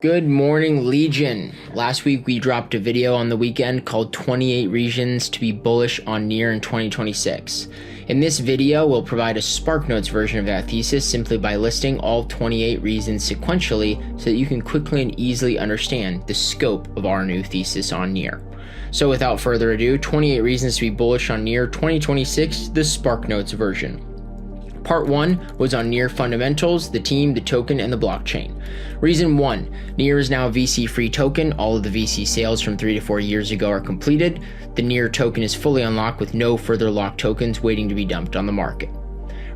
Good morning, Legion. Last week we dropped a video on the weekend called 28 Reasons to be Bullish on NEAR in 2026. In this video, we'll provide a SparkNotes version of that thesis simply by listing all 28 reasons sequentially so that you can quickly and easily understand the scope of our new thesis on NEAR. So without further ado, 28 Reasons to be Bullish on NEAR 2026, the SparkNotes version. Part 1 was on NEAR fundamentals, the team, the token, and the blockchain. Reason 1, NEAR is now a VC-free token. All of the VC sales from 3 to 4 years ago are completed. The NEAR token is fully unlocked with no further locked tokens waiting to be dumped on the market.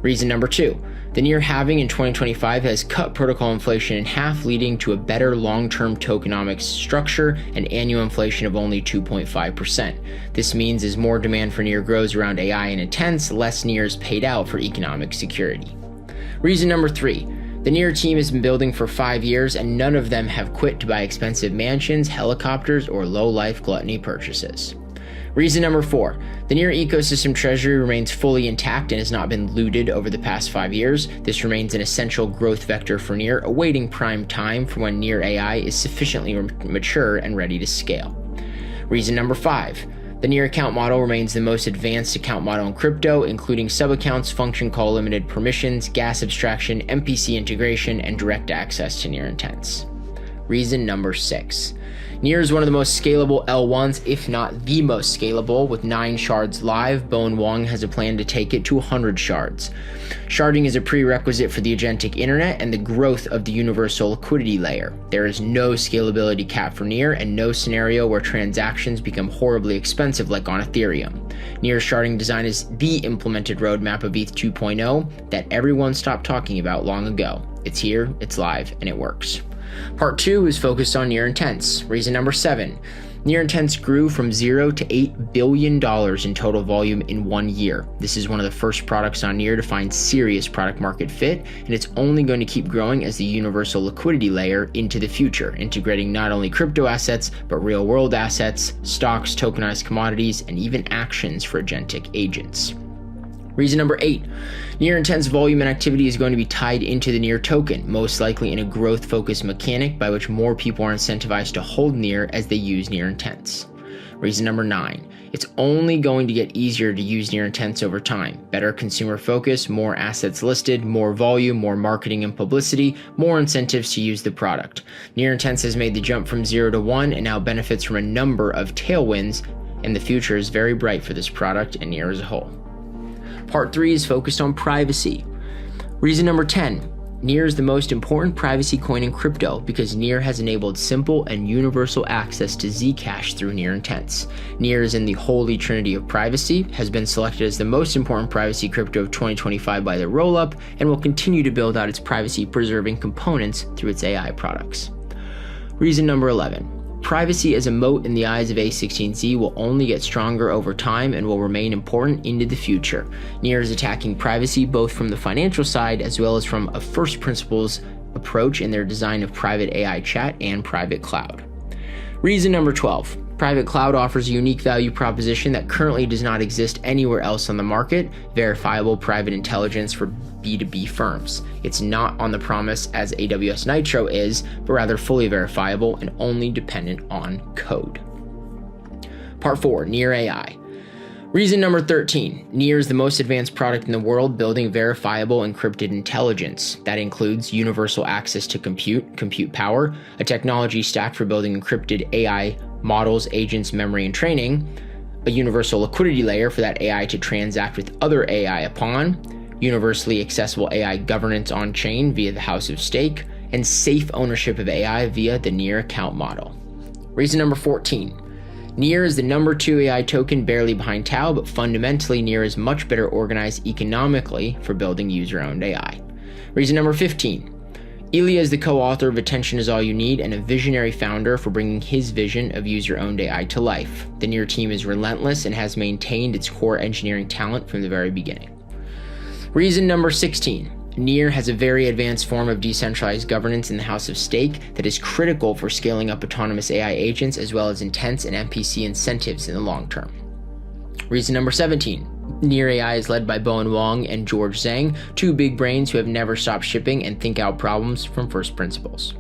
Reason number 2, the NEAR halving in 2025 has cut protocol inflation in half, leading to a better long-term tokenomics structure and annual inflation of only 2.5%. This means as more demand for NEAR grows around AI and intents, less NEAR is paid out for economic security. Reason number 3, the NEAR team has been building for 5 years and none of them have quit to buy expensive mansions, helicopters, or low-life gluttony purchases. Reason number 4, the NEAR ecosystem treasury remains fully intact and has not been looted over the past 5 years. This remains an essential growth vector for NEAR, awaiting prime time for when NEAR AI is sufficiently mature and ready to scale. Reason number 5, the NEAR account model remains the most advanced account model in crypto, including sub-accounts, function call limited permissions, gas abstraction, MPC integration, and direct access to NEAR intents. Reason number 6, NEAR is one of the most scalable L1s, if not the most scalable. With 9 shards live, Bo and Wong has a plan to take it to 100 shards. Sharding is a prerequisite for the agentic internet and the growth of the universal liquidity layer. There is no scalability cap for NEAR and no scenario where transactions become horribly expensive like on Ethereum. NEAR's sharding design is the implemented roadmap of ETH 2.0 that everyone stopped talking about long ago. It's here, it's live, and it works. Part 2 is focused on NEAR intents. Reason number 7, NEAR intents grew from $0 to $8 billion in total volume in 1 year. This is one of the first products on NEAR to find serious product market fit, and it's only going to keep growing as the universal liquidity layer into the future, integrating not only crypto assets, but real world assets, stocks, tokenized commodities, and even actions for agentic agents. Reason number 8, NEAR intents volume and activity is going to be tied into the NEAR token, most likely in a growth-focused mechanic by which more people are incentivized to hold NEAR as they use NEAR intents. Reason number 9, it's only going to get easier to use NEAR intents over time. Better consumer focus, more assets listed, more volume, more marketing and publicity, more incentives to use the product. NEAR intents has made the jump from 0 to 1 and now benefits from a number of tailwinds, and the future is very bright for this product and NEAR as a whole. Part 3 is focused on privacy. Reason number 10, NEAR is the most important privacy coin in crypto because NEAR has enabled simple and universal access to Zcash through NEAR intents. NEAR is in the holy trinity of privacy, has been selected as the most important privacy crypto of 2025 by the Rollup, and will continue to build out its privacy-preserving components through its AI products. Reason number 11, privacy as a moat in the eyes of A16Z will only get stronger over time and will remain important into the future. NEAR is attacking privacy both from the financial side as well as from a first principles approach in their design of private AI chat and private cloud. Reason number 12, private cloud offers a unique value proposition that currently does not exist anywhere else on the market, verifiable private intelligence for B2B firms. It's not on the promise as AWS Nitro is, but rather fully verifiable and only dependent on code. Part 4, NEAR AI. Reason number 13, NEAR is the most advanced product in the world building verifiable encrypted intelligence. That includes universal access to compute power, a technology stack for building encrypted AI models, agents, memory, and training, a universal liquidity layer for that AI to transact with other AI upon, universally accessible AI governance on-chain via the House of Stake, and safe ownership of AI via the NEAR account model. Reason number 14, NEAR is the number 2 AI token barely behind Tau, but fundamentally NEAR is much better organized economically for building user-owned AI. Reason number 15, Ilya is the co-author of Attention is All You Need and a visionary founder for bringing his vision of user-owned AI to life. The NEAR team is relentless and has maintained its core engineering talent from the very beginning. Reason number 16, NEAR has a very advanced form of decentralized governance in the House of Stake that is critical for scaling up autonomous AI agents as well as intents and MPC incentives in the long term. Reason number 17, NEAR AI is led by Bo and Wong and George Zhang, 2 big brains who have never stopped shipping and think out problems from first principles.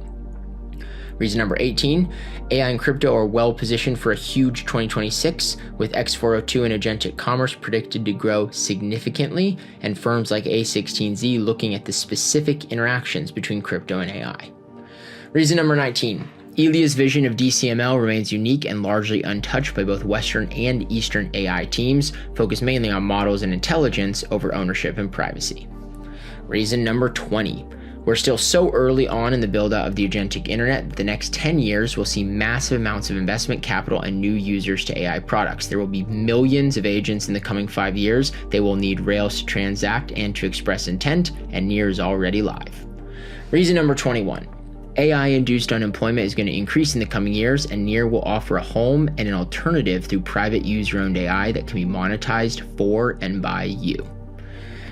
Reason number 18, AI and crypto are well positioned for a huge 2026, with X402 and agentic commerce predicted to grow significantly, and firms like A16Z looking at the specific interactions between crypto and AI. Reason number 19, Elia's vision of DCML remains unique and largely untouched by both Western and Eastern AI teams, focused mainly on models and intelligence over ownership and privacy. Reason number 20, we're still so early on in the build-out of the agentic internet that the next 10 years will see massive amounts of investment capital and new users to AI products. There will be millions of agents in the coming 5 years. They will need Rails to transact and to express intent, and Near is already live. Reason number 21. AI-induced unemployment is going to increase in the coming years, and Near will offer a home and an alternative through private user-owned AI that can be monetized for and by you.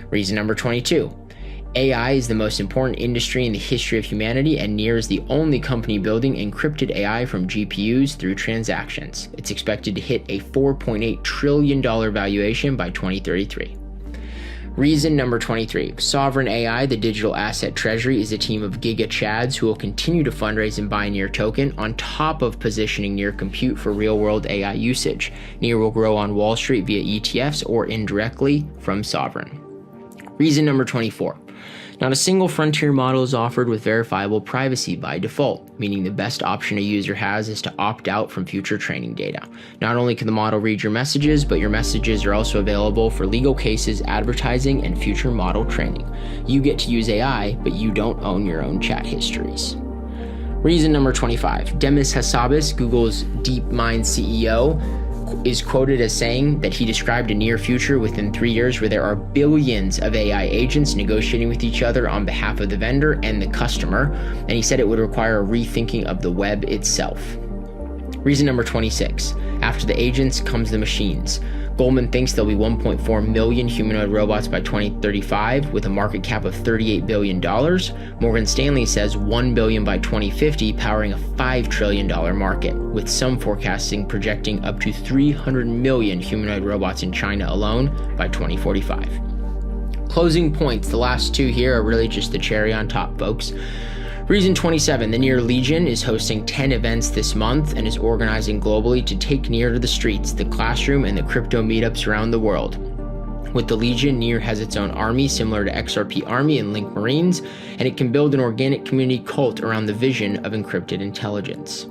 Reason number 22. AI is the most important industry in the history of humanity, and Near is the only company building encrypted AI from GPUs through transactions. It's expected to hit a $4.8 trillion valuation by 2033. Reason number 23. Sovereign AI, the digital asset treasury, is a team of Giga Chads who will continue to fundraise and buy Near token on top of positioning Near Compute for real-world AI usage. Near will grow on Wall Street via ETFs or indirectly from Sovereign. Reason number 24. Not a single frontier model is offered with verifiable privacy by default, meaning the best option a user has is to opt out from future training data. Not only can the model read your messages, but your messages are also available for legal cases, advertising, and future model training. You get to use AI, but you don't own your own chat histories. Reason number 25. Demis Hassabis, Google's DeepMind CEO, is quoted as saying that he described a near future within 3 years where there are billions of AI agents negotiating with each other on behalf of the vendor and the customer, and he said it would require a rethinking of the web itself. Reason number 26. After the agents comes the machines. Goldman thinks there'll be 1.4 million humanoid robots by 2035 with a market cap of $38 billion. Morgan Stanley says 1 billion by 2050, powering a $5 trillion market, with some forecasting projecting up to 300 million humanoid robots in China alone by 2045. Closing points, the last two here are really just the cherry on top, folks. Reason 27, the Near Legion is hosting 10 events this month and is organizing globally to take Near to the streets, the classroom, and the crypto meetups around the world. With the Legion, Near has its own army similar to XRP Army and Link Marines, and it can build an organic community cult around the vision of encrypted intelligence.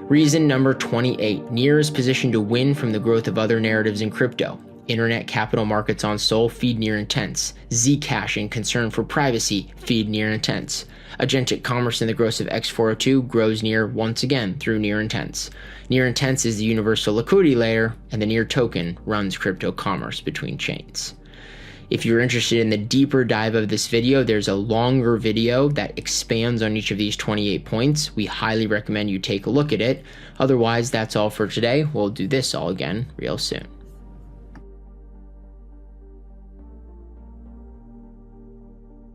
Reason number 28, Near is positioned to win from the growth of other narratives in crypto. Internet capital markets on Sol feed Near intents. Zcash and concern for privacy feed Near intents. Agentic commerce and the growth of X402 grows Near once again through Near intents. Near intents is the universal liquidity layer, and the Near token runs crypto commerce between chains. If you're interested in the deeper dive of this video, there's a longer video that expands on each of these 28 points. We highly recommend you take a look at it. Otherwise, that's all for today. We'll do this all again real soon.